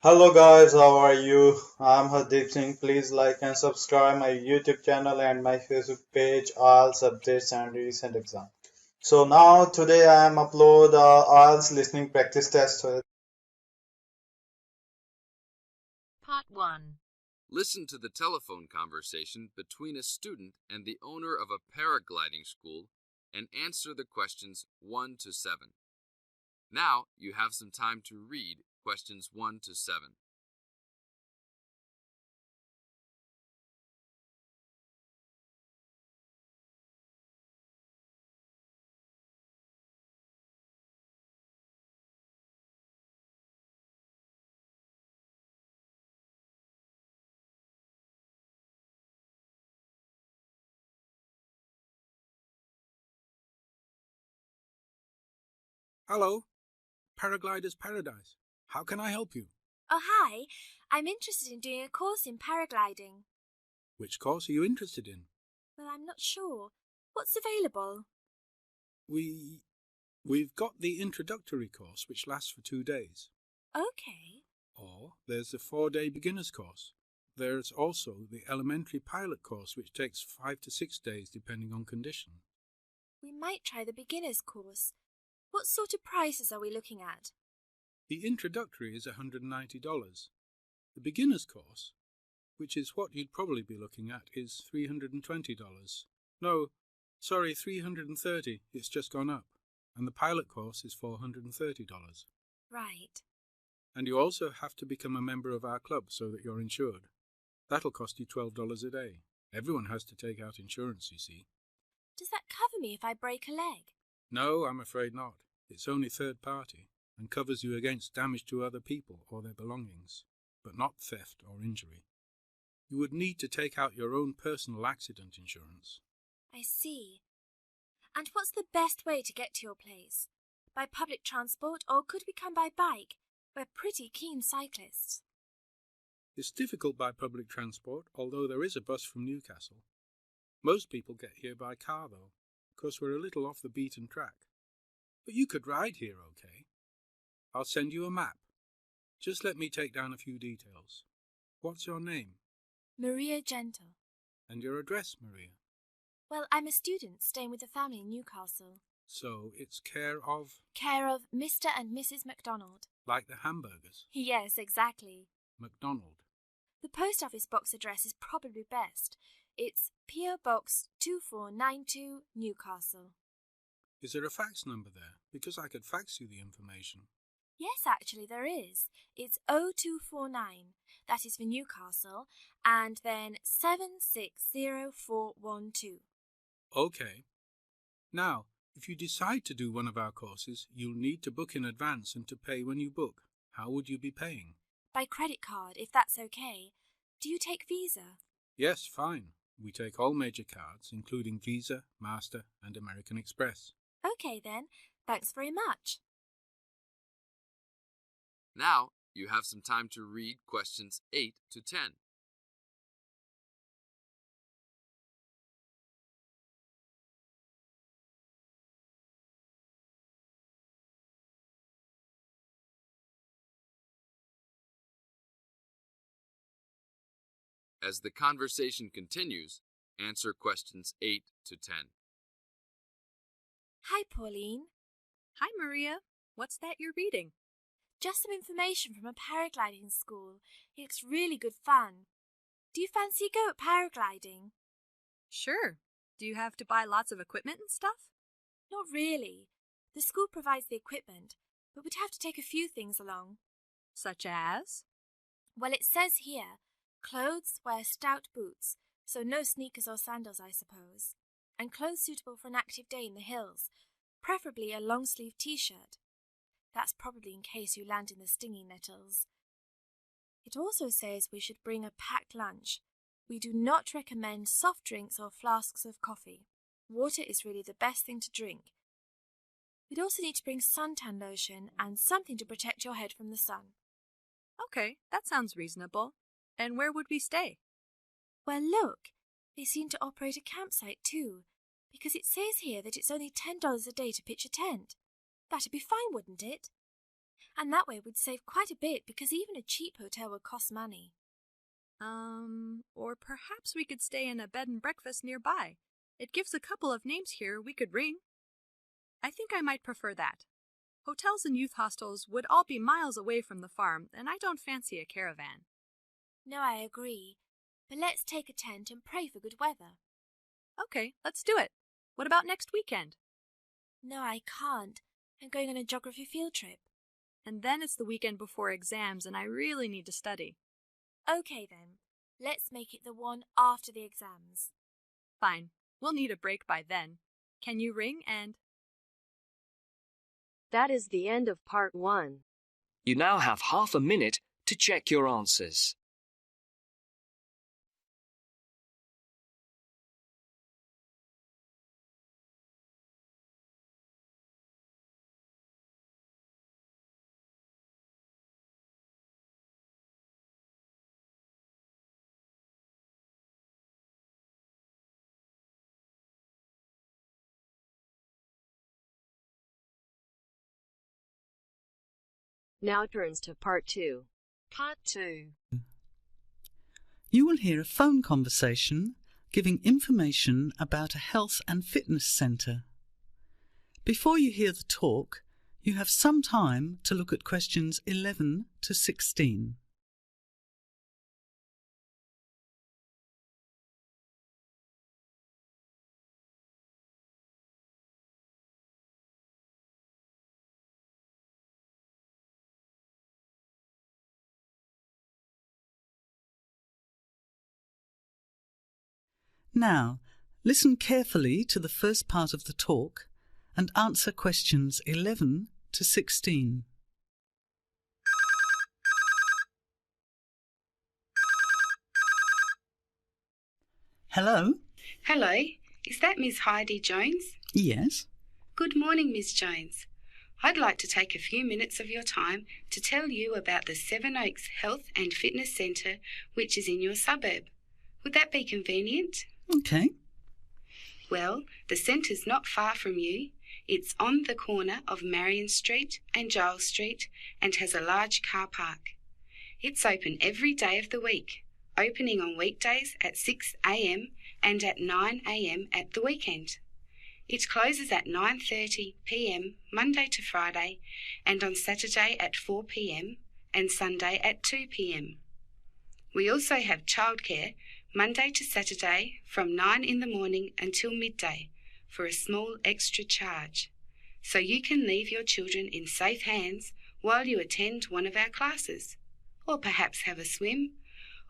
Hello guys, how are you? I'm Hardeep Singh. Please like and subscribe my YouTube channel and my Facebook page, IELTS updates and recent exam. So now today I am upload IELTS listening practice test. Part 1. Listen to the telephone conversation between a student and the owner of a paragliding school and answer the questions 1 to 7. Now you have some time to read questions 1 to 7. Hello, Paraglider's Paradise. How can I help you? Oh, hi. I'm interested in doing a course in paragliding. Which course are you interested in? Well, I'm not sure. What's available? We've got the introductory course, which lasts for 2 days. Okay. Or there's the 4-day beginner's course. There's also the elementary pilot course, which takes 5 to 6 days depending on condition. We might try the beginner's course. What sort of prices are we looking at? The introductory is $190. The beginner's course, which is what you'd probably be looking at, is $320. No, sorry, $330. It's just gone up. And the pilot course is $430. Right. And you also have to become a member of our club so that you're insured. That'll cost you $12 a day. Everyone has to take out insurance, you see. Does that cover me if I break a leg? No, I'm afraid not. It's only third party and covers you against damage to other people or their belongings, but not theft or injury. You would need to take out your own personal accident insurance. I see. And what's the best way to get to your place? By public transport, or could we come by bike? We're pretty keen cyclists. It's difficult by public transport, although there is a bus from Newcastle. Most people get here by car, though, because we're a little off the beaten track. But you could ride here, okay? I'll send you a map. Just let me take down a few details. What's your name? Maria Gentle. And your address, Maria? Well, I'm a student staying with a family in Newcastle. So it's care of? Care of Mr. and Mrs. MacDonald. Like the hamburgers? Yes, exactly. MacDonald. The post office box address is probably best. It's P.O. Box 2492, Newcastle. Is there a fax number there? Because I could fax you the information. Yes, actually there is. It's 0249. That is for Newcastle. And then 760412. Okay. Now, if you decide to do one of our courses, you'll need to book in advance and to pay when you book. How would you be paying? By credit card, if that's okay. Do you take Visa? Yes, fine. We take all major cards, including Visa, Master, and American Express. Okay then. Thanks very much. Now you have some time to read questions 8 to 10. As the conversation continues, answer questions 8 to 10. Hi, Pauline. Hi, Maria. What's that you're reading? Just some information from a paragliding school. It's really good fun. Do you fancy a go at paragliding? Sure. Do you have to buy lots of equipment and stuff? Not really. The school provides the equipment, but we'd have to take a few things along. Such as? Well, it says here, clothes wear stout boots, so no sneakers or sandals, I suppose, and clothes suitable for an active day in the hills, preferably a long-sleeve t-shirt. That's probably in case you land in the stinging nettles. It also says we should bring a packed lunch. We do not recommend soft drinks or flasks of coffee. Water is really the best thing to drink. We'd also need to bring suntan lotion and something to protect your head from the sun. Okay, that sounds reasonable. And where would we stay? Well, look, they seem to operate a campsite too, because it says here that it's only $10 a day to pitch a tent. That'd be fine, wouldn't it? And that way we'd save quite a bit because even a cheap hotel would cost money. Or perhaps we could stay in a bed and breakfast nearby. It gives a couple of names here we could ring. I think I might prefer that. Hotels and youth hostels would all be miles away from the farm, and I don't fancy a caravan. No, I agree. But let's take a tent and pray for good weather. Okay, let's do it. What about next weekend? No, I can't. I'm going on a geography field trip. And then it's the weekend before exams, and I really need to study. Okay then. Let's make it the one after the exams. Fine. We'll need a break by then. Can you ring and... That is the end of part 1. You now have half a minute to check your answers. Now turns to part 2. Part 2. You will hear a phone conversation giving information about a health and fitness centre. Before you hear the talk, you have some time to look at questions 11 to 16. Now, listen carefully to the first part of the talk and answer questions 11 to 16. Hello? Hello, is that Miss Heidi Jones? Yes? Good morning, Miss Jones. I'd like to take a few minutes of your time to tell you about the Seven Oaks Health and Fitness Centre, which is in your suburb. Would that be convenient? Okay. Well, the centre's not far from you. It's on the corner of Marion Street and Giles Street and has a large car park. It's open every day of the week, opening on weekdays at 6 a.m. and at 9 a.m. at the weekend. It closes at 9:30 p.m. Monday to Friday and on Saturday at 4 p.m. and Sunday at 2 p.m. We also have childcare Monday to Saturday from 9 in the morning until midday for a small extra charge, so you can leave your children in safe hands while you attend one of our classes, or perhaps have a swim,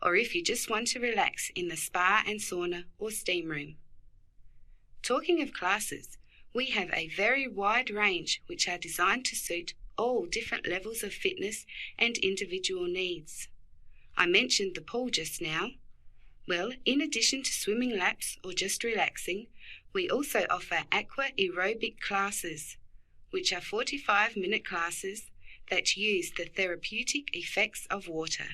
or if you just want to relax in the spa and sauna or steam room. Talking of classes, we have a very wide range which are designed to suit all different levels of fitness and individual needs. I mentioned the pool just now. Well, in addition to swimming laps or just relaxing, we also offer aqua aerobic classes, which are 45-minute classes that use the therapeutic effects of water.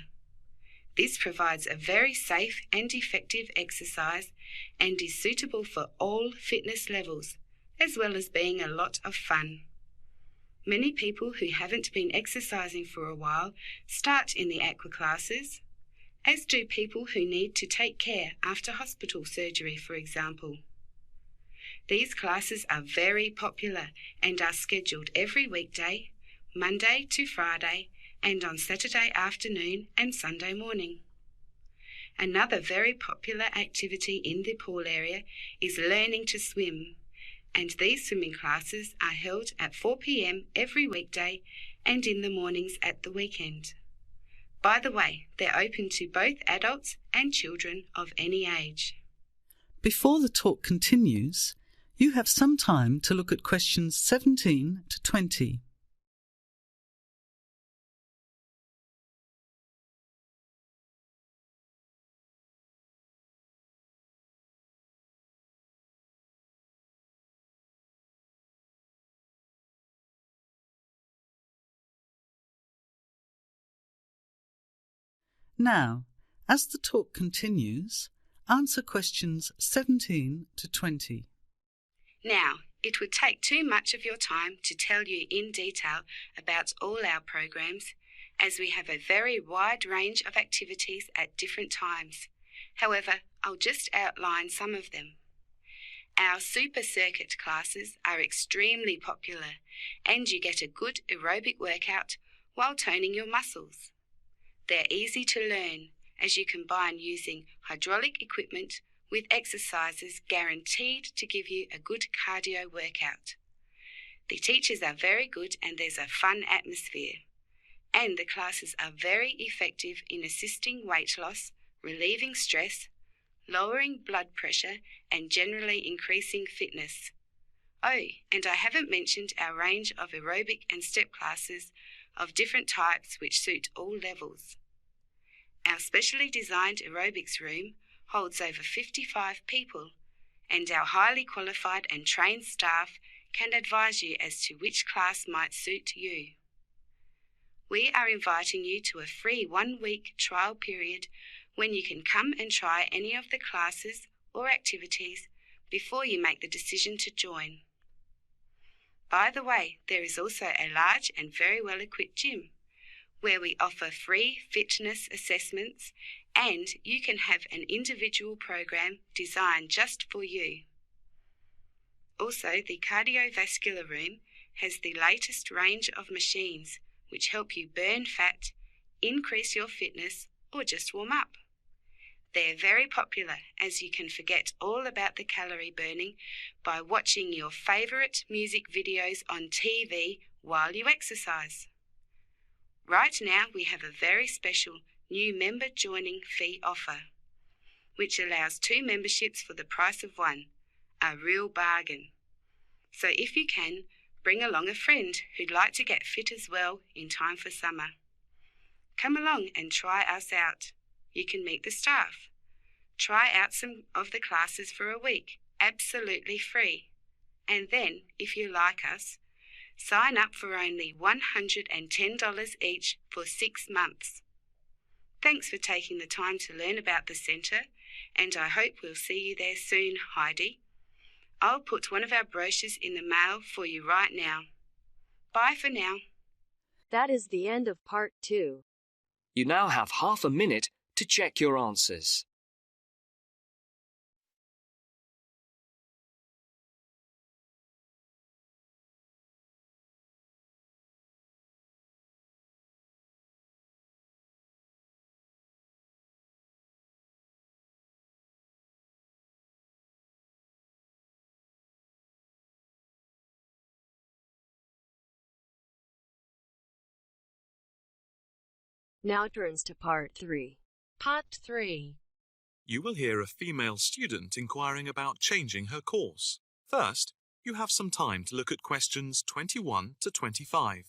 This provides a very safe and effective exercise and is suitable for all fitness levels, as well as being a lot of fun. Many people who haven't been exercising for a while start in the aqua classes, as do people who need to take care after hospital surgery, for example. These classes are very popular and are scheduled every weekday, Monday to Friday, and on Saturday afternoon and Sunday morning. Another very popular activity in the pool area is learning to swim, and these swimming classes are held at 4 p.m. every weekday and in the mornings at the weekend. By the way, they're open to both adults and children of any age. Before the talk continues, you have some time to look at questions 17 to 20. Now, as the talk continues, answer questions 17 to 20. Now, It would take too much of your time to tell you in detail about all our programs, as we have a very wide range of activities at different times. However, I'll just outline some of them. Our super circuit classes are extremely popular, and you get a good aerobic workout while toning your muscles. They're easy to learn, as you combine using hydraulic equipment with exercises guaranteed to give you a good cardio workout. The teachers are very good and there's a fun atmosphere. And the classes are very effective in assisting weight loss, relieving stress, lowering blood pressure, and generally increasing fitness. Oh, and I haven't mentioned our range of aerobic and step classes of different types which suit all levels. Our specially designed aerobics room holds over 55 people, and our highly qualified and trained staff can advise you as to which class might suit you. We are inviting you to a free 1-week trial period when you can come and try any of the classes or activities before you make the decision to join. By the way, there is also a large and very well-equipped gym where we offer free fitness assessments, and you can have an individual program designed just for you. Also, the cardiovascular room has the latest range of machines which help you burn fat, increase your fitness, or just warm up. They're very popular, as you can forget all about the calorie burning by watching your favourite music videos on TV while you exercise. Right now we have a very special new member joining fee offer, which allows 2 memberships for the price of 1, a real bargain. So if you can, bring along a friend who'd like to get fit as well in time for summer. Come along and try us out. You can meet the staff. Try out some of the classes for a week, absolutely free. And then, if you like us, sign up for only $110 each for 6 months. Thanks for taking the time to learn about the centre, and I hope we'll see you there soon, Heidi. I'll put one of our brochures in the mail for you right now. Bye for now. That is the end of part 2. You now have half a minute to check your answers. Now turns to part 3. Part 3. You will hear a female student inquiring about changing her course. First, you have some time to look at questions 21 to 25.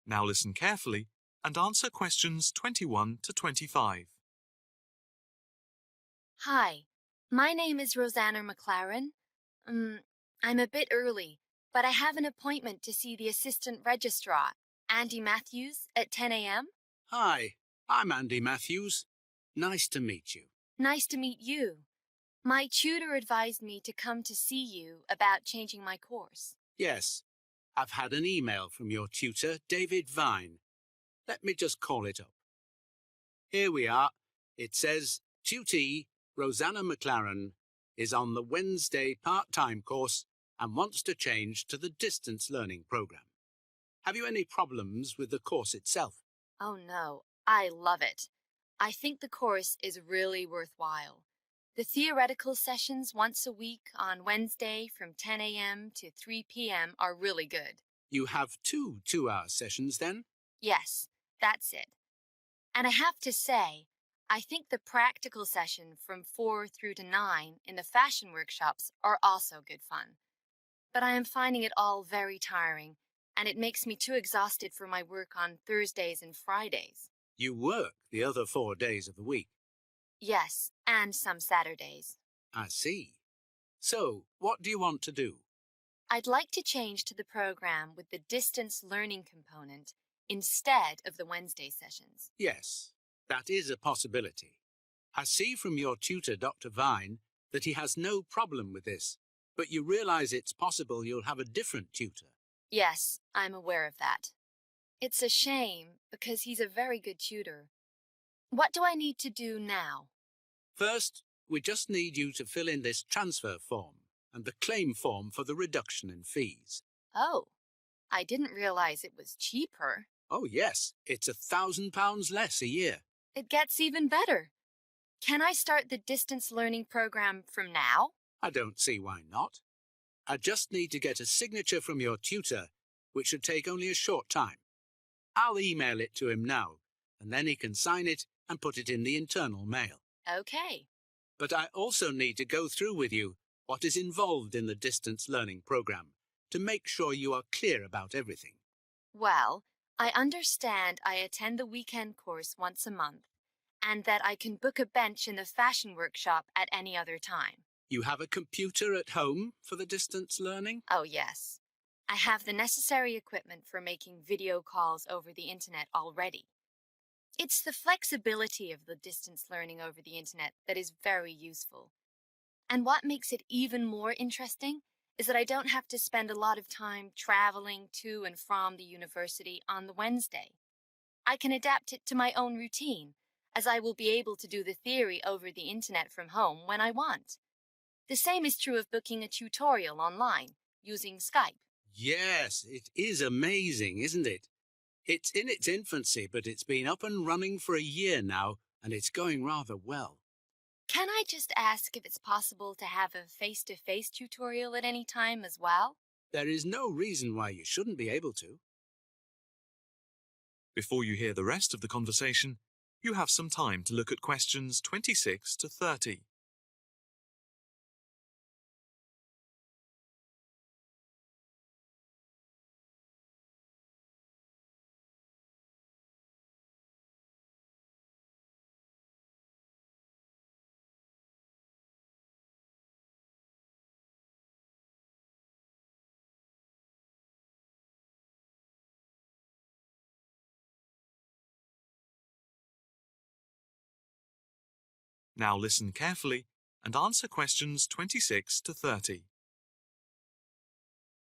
Now listen carefully and answer questions 21 to 25. Hi, my name is Rosanna McLaren. I'm a bit early, but I have an appointment to see the assistant registrar, Andy Matthews, at 10 a.m. Hi, I'm Andy Matthews. Nice to meet you. Nice to meet you. My tutor advised me to come to see you about changing my course. Yes, I've had an email from your tutor, David Vine. Let me just call it up. Here we are. It says, Tutee Rosanna McLaren is on the Wednesday part-time course and wants to change to the distance learning program. Have you any problems with the course itself? Oh no, I love it. I think the course is really worthwhile. The theoretical sessions once a week on Wednesday from 10 a.m. to 3 p.m. are really good. You have 2 2-hour sessions then? Yes, that's it. And I have to say, I think the practical session from 4 through to 9 in the fashion workshops are also good fun. but I am finding it all very tiring, and it makes me too exhausted for my work on Thursdays and Fridays. You work the other 4 days of the week. Yes, and some Saturdays. I see. So, what do you want to do? I'd like to change to the program with the distance learning component instead of the Wednesday sessions. Yes, that is a possibility. I see from your tutor, Dr. Vine, that he has no problem with this, but you realize it's possible you'll have a different tutor. Yes, I'm aware of that. It's a shame because he's a very good tutor. What do I need to do now? First, we just need you to fill in this transfer form and the claim form for the reduction in fees. Oh, I didn't realize it was cheaper. Oh, yes, it's £1,000 less a year. It gets even better. Can I start the distance learning program from now? I don't see why not. I just need to get a signature from your tutor, which should take only a short time. I'll email it to him now, and then he can sign it and put it in the internal mail. Okay. But I also need to go through with you what is involved in the distance learning program to make sure you are clear about everything. Well, I understand I attend the weekend course once a month, and that I can book a bench in the fashion workshop at any other time. You have a computer at home for the distance learning? Oh, yes. I have the necessary equipment for making video calls over the internet already. It's the flexibility of the distance learning over the internet that is very useful. And what makes it even more interesting is that I don't have to spend a lot of time traveling to and from the university on the Wednesday. I can adapt it to my own routine, as I will be able to do the theory over the internet from home when I want. The same is true of booking a tutorial online using Skype. Yes, it is amazing, isn't it? It's in its infancy, but it's been up and running for a year now, and it's going rather well. Can I just ask if it's possible to have a face-to-face tutorial at any time as well? There is no reason why you shouldn't be able to. Before you hear the rest of the conversation, you have some time to look at questions 26 to 30. Now listen carefully and answer questions 26 to 30.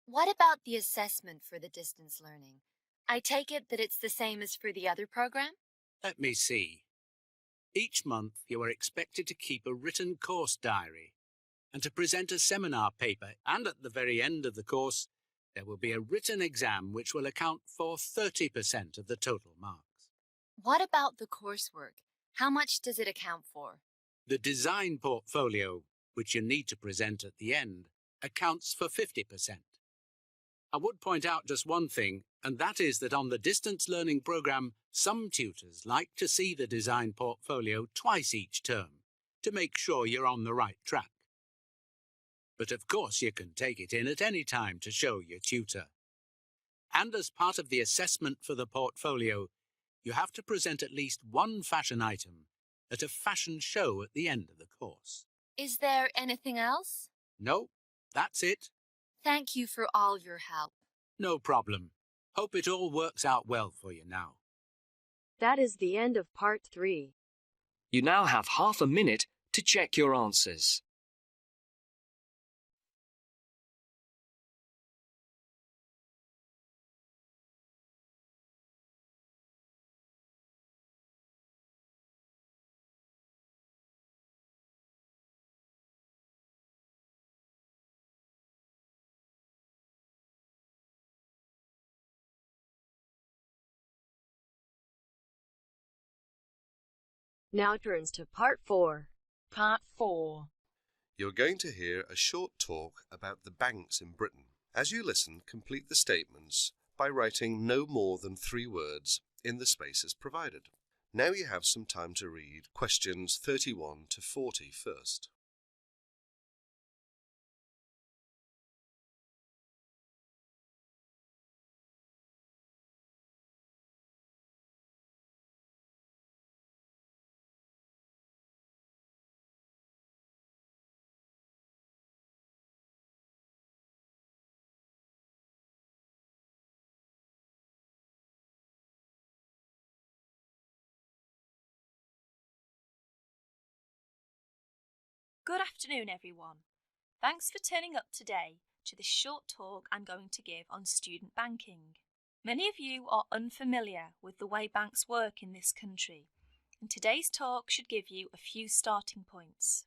What about the assessment for the distance learning? I take it that it's the same as for the other program? Let me see. Each month you are expected to keep a written course diary and to present a seminar paper, and at the very end of the course there will be a written exam which will account for 30% of the total marks. What about the coursework? How much does it account for? The design portfolio, which you need to present at the end, accounts for 50%. I would point out just one thing, and that is that on the distance learning program, some tutors like to see the design portfolio twice each term to make sure you're on the right track. But of course you can take it in at any time to show your tutor. And as part of the assessment for the portfolio, you have to present at least one fashion item at a fashion show at the end of the course. Is there anything else? No, that's it. Thank you for all your help. No problem. Hope it all works out well for you now. That is the end of part 3. You now have half a minute to check your answers. Now turns to part 4. Part 4. You're going to hear a short talk about the banks in Britain. As you listen, complete the statements by writing no more than 3 words in the spaces provided. Now you have some time to read questions 31 to 40 first. Good afternoon, everyone. Thanks for turning up today to this short talk I'm going to give on student banking. Many of you are unfamiliar with the way banks work in this country, and today's talk should give you a few starting points.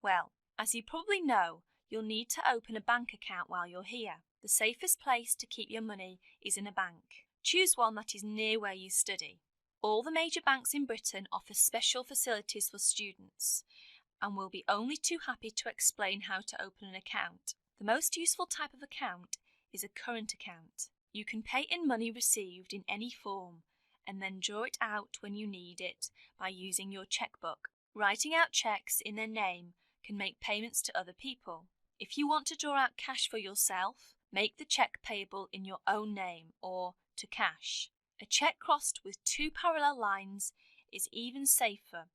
Well, as you probably know, you'll need to open a bank account while you're here. The safest place to keep your money is in a bank. Choose one that is near where you study. All the major banks in Britain offer special facilities for students, and will be only too happy to explain how to open an account. The most useful type of account is a current account. You can pay in money received in any form and then draw it out when you need it by using your checkbook. Writing out checks in their name can make payments to other people. If you want to draw out cash for yourself, make the check payable in your own name or to cash. A check crossed with two parallel lines is even safer,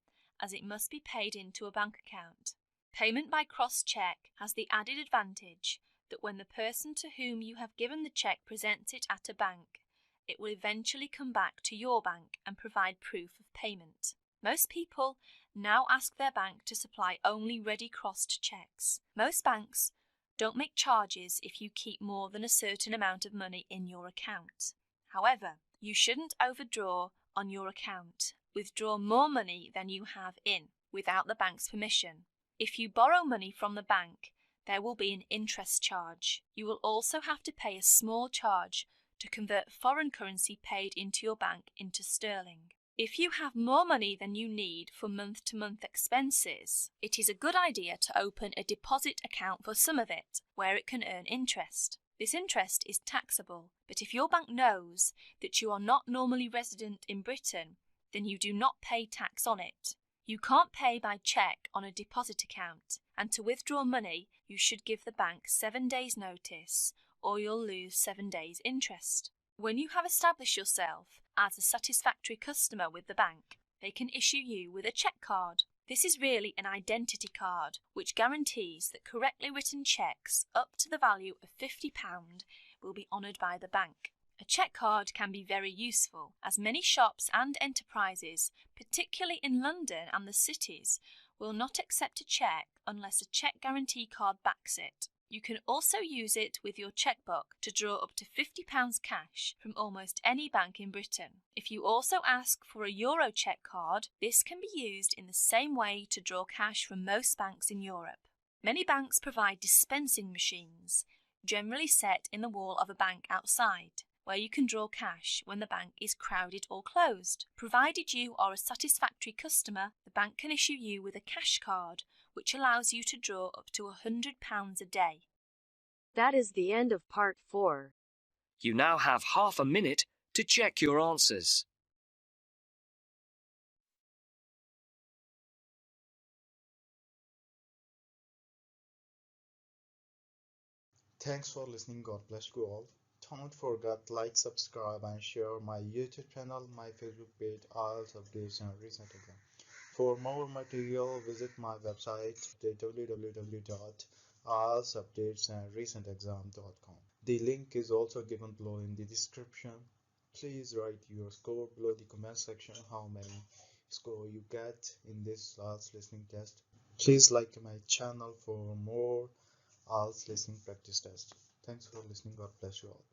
as it must be paid into a bank account. Payment by cross check has the added advantage that when the person to whom you have given the check presents it at a bank, it will eventually come back to your bank and provide proof of payment. Most people now ask their bank to supply only ready crossed checks. Most banks don't make charges if you keep more than a certain amount of money in your account. However, you shouldn't overdraw on your account. Withdraw more money than you have in without the bank's permission. If you borrow money from the bank, there will be an interest charge. You will also have to pay a small charge to convert foreign currency paid into your bank into sterling. If you have more money than you need for month-to-month expenses, it is a good idea to open a deposit account for some of it, where it can earn interest. This interest is taxable, but if your bank knows that you are not normally resident in Britain, then you do not pay tax on it. You can't pay by cheque on a deposit account, and to withdraw money, you should give the bank 7 days' notice, or you'll lose 7 days' interest. When you have established yourself as a satisfactory customer with the bank, they can issue you with a cheque card. This is really an identity card, which guarantees that correctly written cheques up to the value of £50 will be honoured by the bank. A cheque card can be very useful, as many shops and enterprises, particularly in London and the cities, will not accept a cheque unless a cheque guarantee card backs it. You can also use it with your chequebook to draw up to £50 cash from almost any bank in Britain. If you also ask for a Euro cheque card, this can be used in the same way to draw cash from most banks in Europe. Many banks provide dispensing machines, generally set in the wall of a bank outside, where you can draw cash when the bank is crowded or closed. Provided you are a satisfactory customer, the bank can issue you with a cash card, which allows you to draw up to £100 a day. That is the end of part 4. You now have half a minute to check your answers. Thanks for listening. God bless you all. Don't forget like, subscribe and share my YouTube channel, my Facebook page, IELTS updates and recent exam. For more material, visit my website www.ieltsupdatesandrecentexam.com. The link is also given below in the description. Please write your score below the comment section, how many score you get in this IELTS listening test. Please like my channel for more IELTS listening practice test. Thanks for listening. God bless you all.